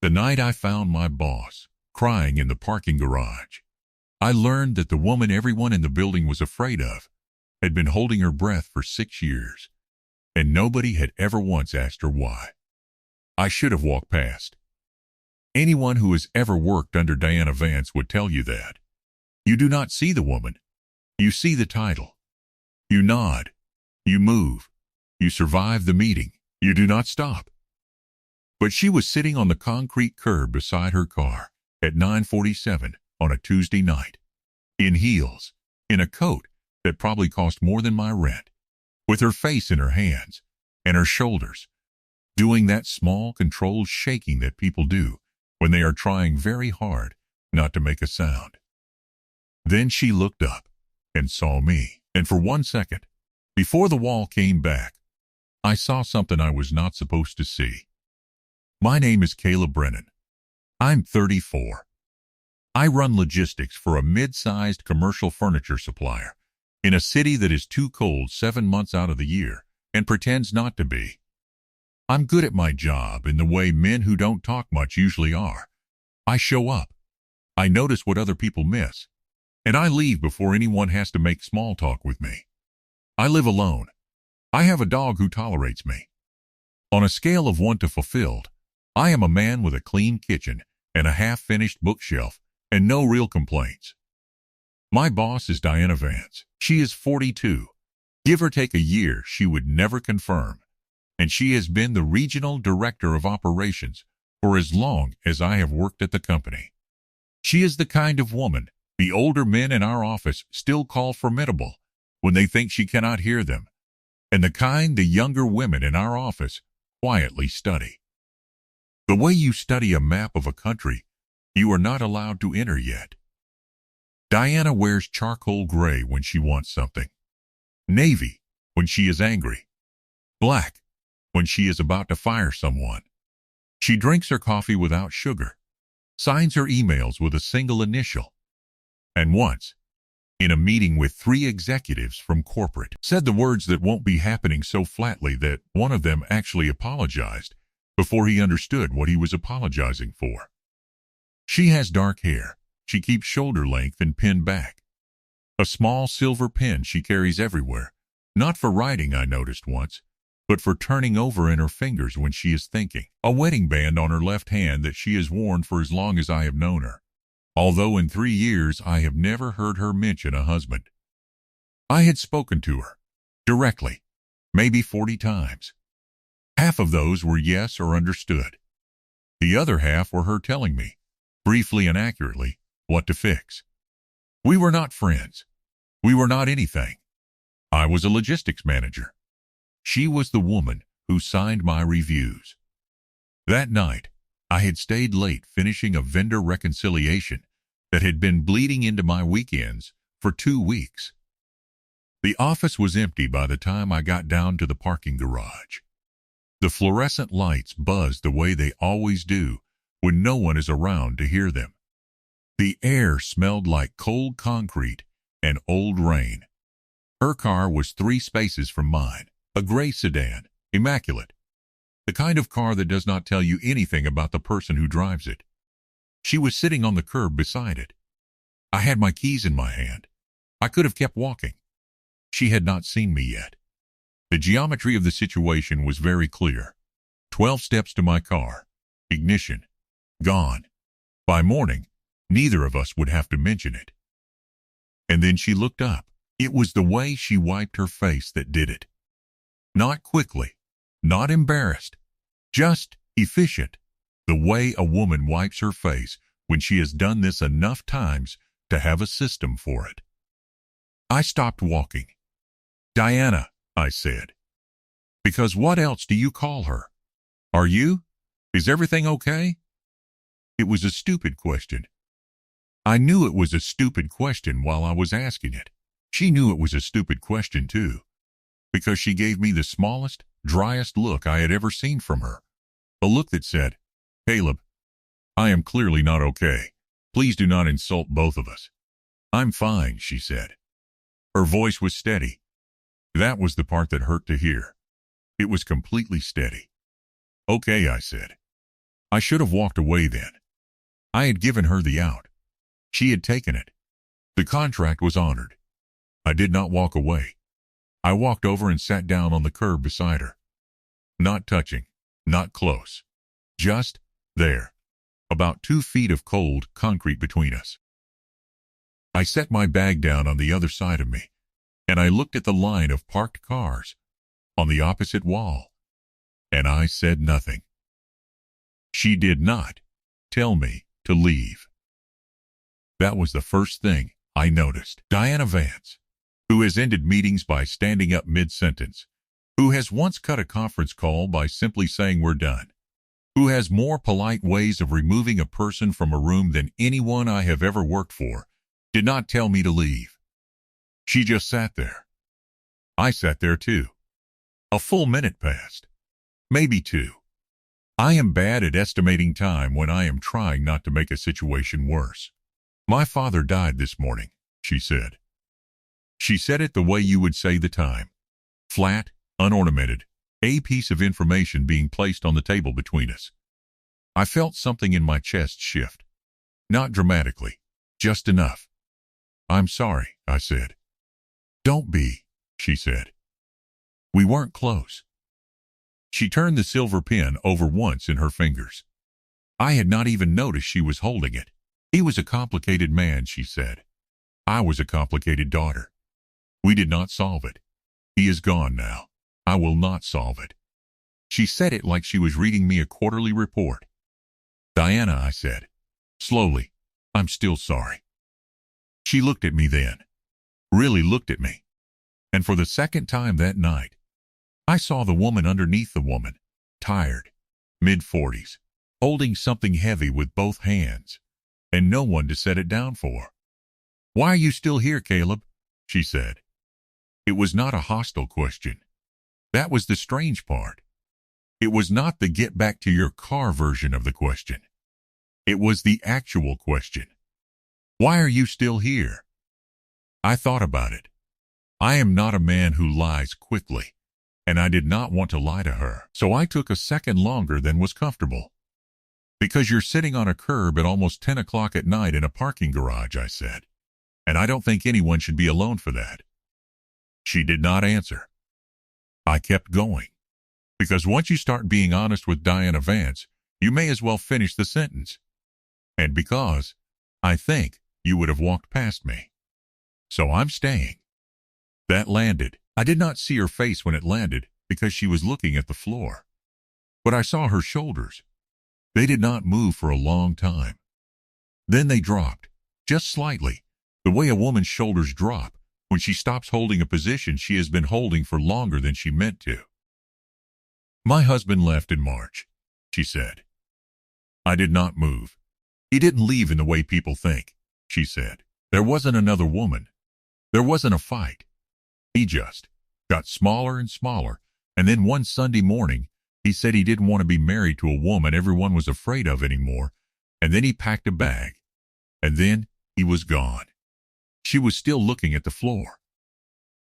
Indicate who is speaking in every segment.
Speaker 1: The night I found my boss crying in the parking garage, I learned that the woman everyone in the building was afraid of had been holding her breath for 6 years, and nobody had ever once asked her why. I should have walked past. Anyone who has ever worked under Diana Vance would tell you that. You do not see the woman. You see the title. You nod. You move. You survive the meeting. You do not stop. But she was sitting on the concrete curb beside her car at 9:47 on a Tuesday night, in heels, in a coat that probably cost more than my rent, with her face in her hands and her shoulders, doing that small, controlled shaking that people do when they are trying very hard not to make a sound. Then she looked up and saw me, and for 1 second, before the wall came back, I saw something I was not supposed to see. My name is Caleb Brennan. I'm 34. I run logistics for a mid-sized commercial furniture supplier in a city that is too cold 7 months out of the year and pretends not to be. I'm good at my job in the way men who don't talk much usually are. I show up. I notice what other people miss, and I leave before anyone has to make small talk with me. I live alone. I have a dog who tolerates me. On a scale of 1 to fulfilled, I am a man with a clean kitchen and a half-finished bookshelf and no real complaints. My boss is Diana Vance. She is 42. Give or take a year, she would never confirm. And she has been the regional director of operations for as long as I have worked at the company. She is the kind of woman the older men in our office still call formidable when they think she cannot hear them, and the kind the younger women in our office quietly study. The way you study a map of a country you are not allowed to enter yet. Diana wears charcoal gray when she wants something, navy when she is angry, black when she is about to fire someone. She drinks her coffee without sugar, signs her emails with a single initial, and once, in a meeting with 3 executives from corporate, said the words that won't be happening so flatly that one of them actually apologized before he understood what he was apologizing for. She has dark hair. She keeps shoulder length and pinned back. A small silver pin she carries everywhere, not for writing, I noticed once, but for turning over in her fingers when she is thinking. A wedding band on her left hand that she has worn for as long as I have known her, although in 3 years I have never heard her mention a husband. I had spoken to her, directly, maybe 40 times. Half of those were yes or understood. The other half were her telling me, briefly and accurately, what to fix. We were not friends. We were not anything. I was a logistics manager. She was the woman who signed my reviews. That night, I had stayed late finishing a vendor reconciliation that had been bleeding into my weekends for 2 weeks. The office was empty by the time I got down to the parking garage. The fluorescent lights buzzed the way they always do when no one is around to hear them. The air smelled like cold concrete and old rain. Her car was 3 spaces from mine, a gray sedan, immaculate. The kind of car that does not tell you anything about the person who drives it. She was sitting on the curb beside it. I had my keys in my hand. I could have kept walking. She had not seen me yet. The geometry of the situation was very clear. 12 steps to my car. Ignition. Gone. By morning, neither of us would have to mention it. And then she looked up. It was the way she wiped her face that did it. Not quickly, not embarrassed, just efficient. The way a woman wipes her face when she has done this enough times to have a system for it. I stopped walking. Diana, I said. Because what else do you call her? Are you? Is everything okay? It was a stupid question. I knew it was a stupid question while I was asking it. She knew it was a stupid question too, because she gave me the smallest, driest look I had ever seen from her. A look that said, Caleb, I am clearly not okay. Please do not insult both of us. I'm fine, she said. Her voice was steady. That was the part that hurt to hear. It was completely steady. Okay, I said. I should have walked away then. I had given her the out. She had taken it. The contract was honored. I did not walk away. I walked over and sat down on the curb beside her. Not touching, not close. Just there. About 2 feet of cold concrete between us. I set my bag down on the other side of me, and I looked at the line of parked cars on the opposite wall, and I said nothing. She did not tell me to leave. That was the first thing I noticed. Diana Vance, who has ended meetings by standing up mid-sentence, who has once cut a conference call by simply saying we're done, who has more polite ways of removing a person from a room than anyone I have ever worked for, did not tell me to leave. She just sat there. I sat there too. A full minute passed. Maybe 2. I am bad at estimating time when I am trying not to make a situation worse. My father died this morning, she said. She said it the way you would say the time. Flat, unornamented, a piece of information being placed on the table between us. I felt something in my chest shift. Not dramatically, just enough. I'm sorry, I said. Don't be, she said. We weren't close. She turned the silver pin over once in her fingers. I had not even noticed she was holding it. He was a complicated man, she said. I was a complicated daughter. We did not solve it. He is gone now. I will not solve it. She said it like she was reading me a quarterly report. Diana, I said, slowly, I'm still sorry. She looked at me then, really looked at me. And for the second time that night, I saw the woman underneath the woman, tired, mid-40s, holding something heavy with both hands, and no one to set it down for. Why are you still here, Caleb? She said. It was not a hostile question. That was the strange part. It was not the get back to your car version of the question. It was the actual question. Why are you still here? I thought about it. I am not a man who lies quickly, and I did not want to lie to her, so I took a second longer than was comfortable. Because you're sitting on a curb at almost 10 o'clock at night in a parking garage, I said, and I don't think anyone should be alone for that. She did not answer. I kept going, because once you start being honest with Diana Vance, you may as well finish the sentence. And because I think you would have walked past me. So I'm staying. That landed. I did not see her face when it landed because she was looking at the floor. But I saw her shoulders. They did not move for a long time. Then they dropped, just slightly, the way a woman's shoulders drop when she stops holding a position she has been holding for longer than she meant to. My husband left in March, she said. I did not move. He didn't leave in the way people think, she said. There wasn't another woman. There wasn't a fight. He just got smaller and smaller, and then one Sunday morning, he said he didn't want to be married to a woman everyone was afraid of anymore, and then he packed a bag, and then he was gone. She was still looking at the floor.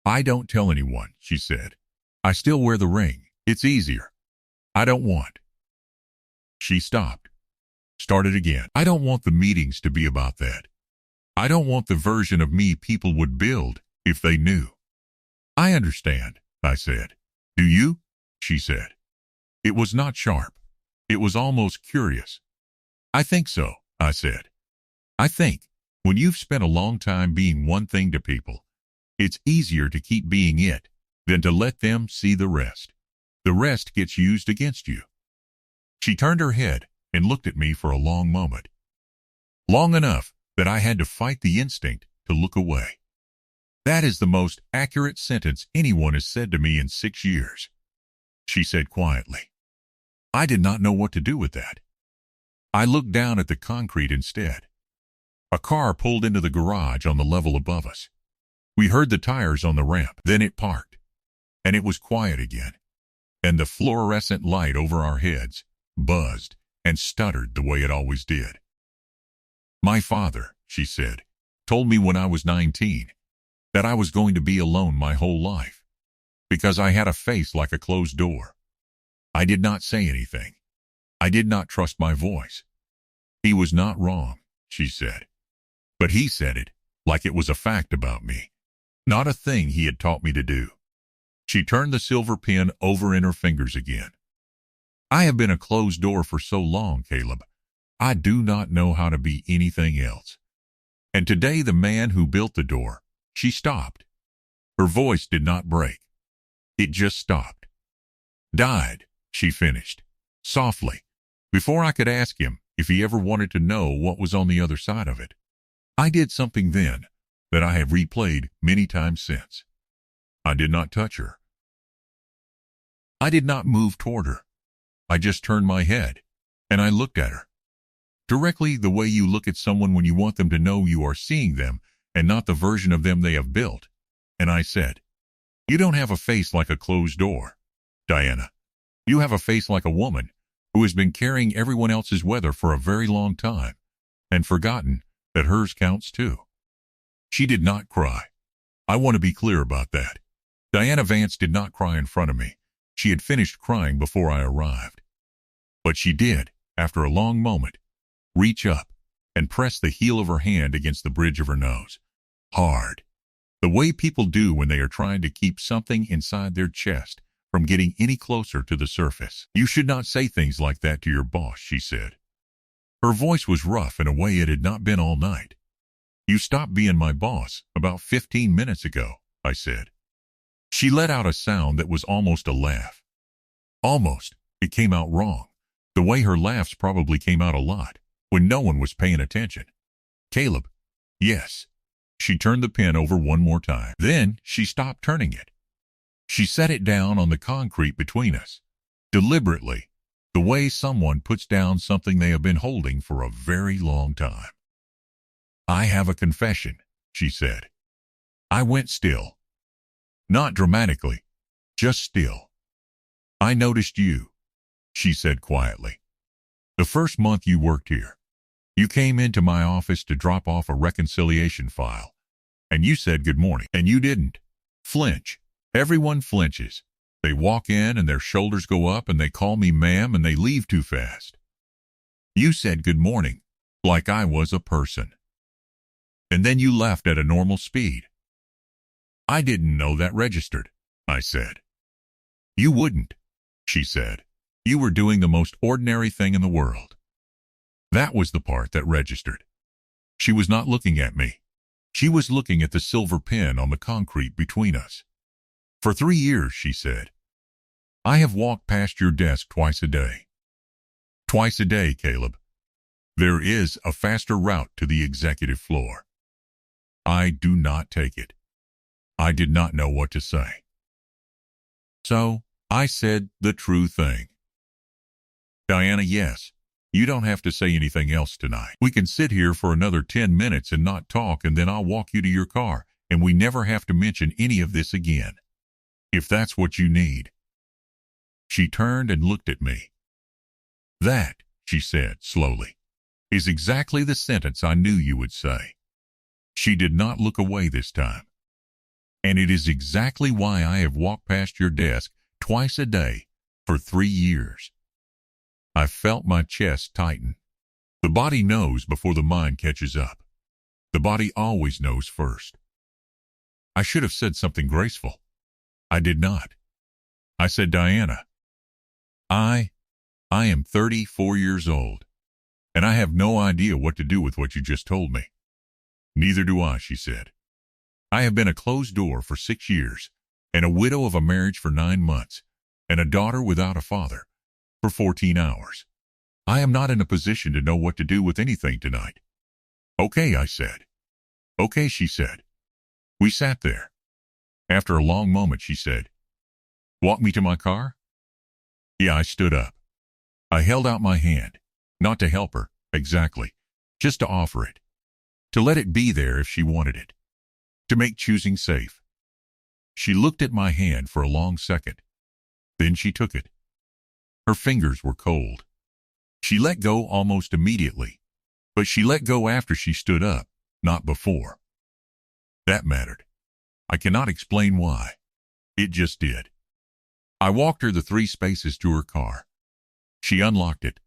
Speaker 1: I don't tell anyone, she said. I still wear the ring. It's easier. I don't want. She stopped. Started again. I don't want the meetings to be about that. I don't want the version of me people would build if they knew. I understand, I said. Do you? She said. It was not sharp. It was almost curious. I think so, I said. I think when you've spent a long time being one thing to people, it's easier to keep being it than to let them see the rest. The rest gets used against you. She turned her head and looked at me for a long moment. Long enough that I had to fight the instinct to look away. That is the most accurate sentence anyone has said to me in 6 years, she said quietly. I did not know what to do with that. I looked down at the concrete instead. A car pulled into the garage on the level above us. We heard the tires on the ramp, then it parked, and it was quiet again, and the fluorescent light over our heads buzzed and stuttered the way it always did. My father, she said, told me when I was 19 that I was going to be alone my whole life because I had a face like a closed door. I did not say anything. I did not trust my voice. He was not wrong, she said. But he said it like it was a fact about me, not a thing he had taught me to do. She turned the silver pin over in her fingers again. I have been a closed door for so long, Caleb. I do not know how to be anything else. And today the man who built the door, she stopped. Her voice did not break. It just stopped. Died, she finished, softly, before I could ask him if he ever wanted to know what was on the other side of it. I did something then that I have replayed many times since. I did not touch her. I did not move toward her. I just turned my head, and I looked at her. Directly the way you look at someone when you want them to know you are seeing them and not the version of them they have built. And I said, "You don't have a face like a closed door, Diana. You have a face like a woman who has been carrying everyone else's weather for a very long time and forgotten that hers counts too." She did not cry. I want to be clear about that. Diana Vance did not cry in front of me. She had finished crying before I arrived. But she did, after a long moment, reach up and press the heel of her hand against the bridge of her nose. Hard. The way people do when they are trying to keep something inside their chest from getting any closer to the surface. "You should not say things like that to your boss," she said. Her voice was rough in a way it had not been all night. "You stopped being my boss about 15 minutes ago," I said. She let out a sound that was almost a laugh. Almost. It came out wrong. The way her laughs probably came out a lot, when no one was paying attention. "Caleb." "Yes." She turned the pen over one more time. Then she stopped turning it. She set it down on the concrete between us, deliberately, the way someone puts down something they have been holding for a very long time. "I have a confession," she said. I went still. Not dramatically, just still. "I noticed you," she said quietly. "The first month you worked here. You came into my office to drop off a reconciliation file, and you said good morning, and you didn't flinch. Everyone flinches. They walk in and their shoulders go up and they call me ma'am and they leave too fast. You said good morning, like I was a person. And then you left at a normal speed. I didn't know that registered," I said. "You wouldn't," she said. "You were doing the most ordinary thing in the world." That was the part that registered. She was not looking at me. She was looking at the silver pin on the concrete between us. "For 3 years," she said, "I have walked past your desk twice a day." Twice a day, Caleb. There is a faster route to the executive floor. I do not take it. I did not know what to say. So I said the true thing. "Diana, yes, you don't have to say anything else tonight. We can sit here for another 10 minutes and not talk, and then I'll walk you to your car, and we never have to mention any of this again. If that's what you need." She turned and looked at me. "That," she said slowly, "is exactly the sentence I knew you would say." She did not look away this time. "And it is exactly why I have walked past your desk twice a day for 3 years. I felt my chest tighten. The body knows before the mind catches up. The body always knows first. I should have said something graceful. I did not. I said, "Diana, I am 34 years old, and I have no idea what to do with what you just told me." "Neither do I," she said. "I have been a closed door for 6 years, and a widow of a marriage for 9 months, and a daughter without a father for 14 hours. I am not in a position to know what to do with anything tonight." "Okay," I said. "Okay," she said. We sat there. After a long moment, she said, "Walk me to my car?" Yeah, I stood up. I held out my hand, not to help her, exactly, just to offer it, to let it be there if she wanted it, to make choosing safe. She looked at my hand for a long second. Then she took it. Her fingers were cold. She let go almost immediately, but she let go after she stood up, not before. That mattered. I cannot explain why. It just did. I walked her the 3 spaces to her car. She unlocked it,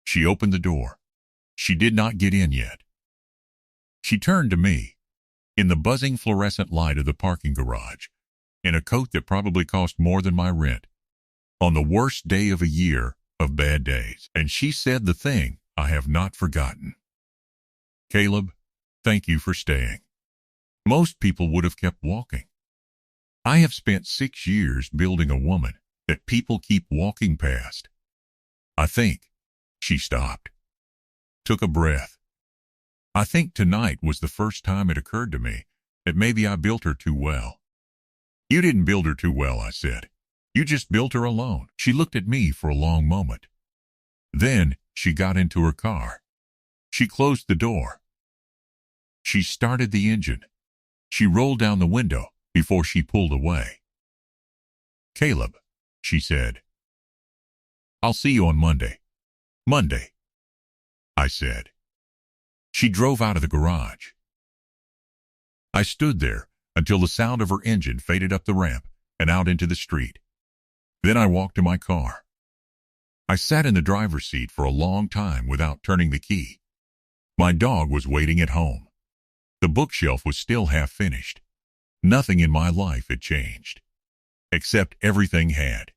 Speaker 1: She opened the door. She did not get in yet. She turned to me, in the buzzing fluorescent light of the parking garage, in a coat that probably cost more than my rent, on the worst day of a year of bad days. And she said the thing I have not forgotten. "Caleb, thank you for staying." Most people would have kept walking. I have spent 6 years building a woman that people keep walking past. I think. She stopped, took a breath. I think tonight was the first time it occurred to me that maybe I built her too well. "You didn't build her too well," I said. "You just built her alone." She looked at me for a long moment. Then she got into her car. She closed the door. She started the engine. She rolled down the window before she pulled away. "Caleb," she said, "I'll see you on Monday." "Monday," I said. She drove out of the garage. I stood there until the sound of her engine faded up the ramp and out into the street. Then I walked to my car. I sat in the driver's seat for a long time without turning the key. My dog was waiting at home. The bookshelf was still half finished. Nothing in my life had changed, except everything had.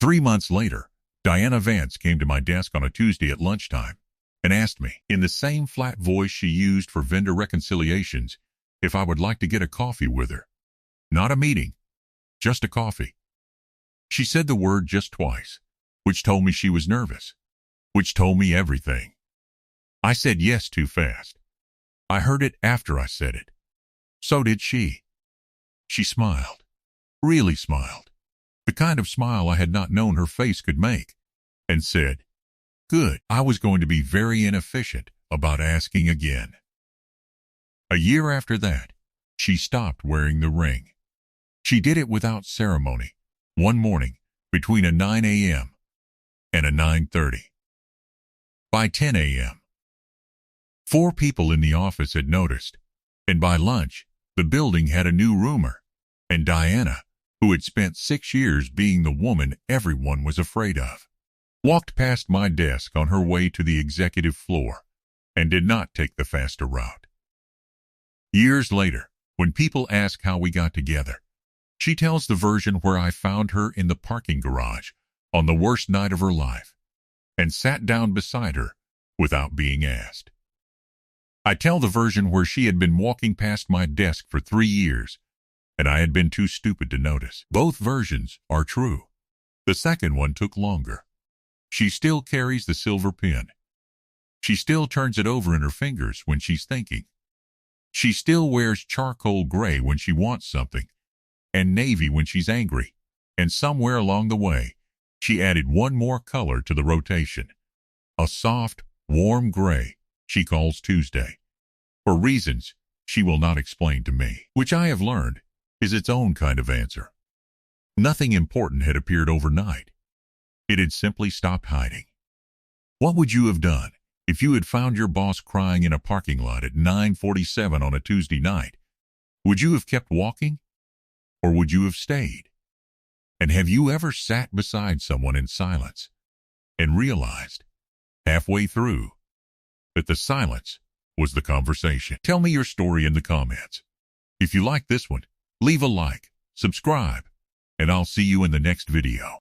Speaker 1: 3 months later, Diana Vance came to my desk on a Tuesday at lunchtime and asked me, in the same flat voice she used for vendor reconciliations, if I would like to get a coffee with her. Not a meeting, just a coffee. She said the word just twice, which told me she was nervous, which told me everything. I said yes too fast. I heard it after I said it. So did she. She smiled, really smiled, the kind of smile I had not known her face could make, and said, "Good." I was going to be very inefficient about asking again. A year after that, she stopped wearing the ring. She did it without ceremony, one morning between a 9 a.m. and a 9:30. By 10 a.m., 4 people in the office had noticed, and by lunch, the building had a new roomer, and Diana, who had spent 6 years being the woman everyone was afraid of, walked past my desk on her way to the executive floor and did not take the faster route. Years later, when people ask how we got together, she tells the version where I found her in the parking garage on the worst night of her life and sat down beside her without being asked. I tell the version where she had been walking past my desk for 3 years and I had been too stupid to notice. Both versions are true. The second one took longer. She still carries the silver pin. She still turns it over in her fingers when she's thinking. She still wears charcoal gray when she wants something, and navy when she's angry, and somewhere along the way, she added one more color to the rotation, a soft, warm gray she calls Tuesday, for reasons she will not explain to me, which I have learned is its own kind of answer. Nothing important had appeared overnight. It had simply stopped hiding. What would you have done if you had found your boss crying in a parking lot at 9:47 on a Tuesday night? Would you have kept walking, or would you have stayed? And have you ever sat beside someone in silence and realized, halfway through, that the silence was the conversation? Tell me your story in the comments. If you like this one, leave a like, subscribe, and I'll see you in the next video.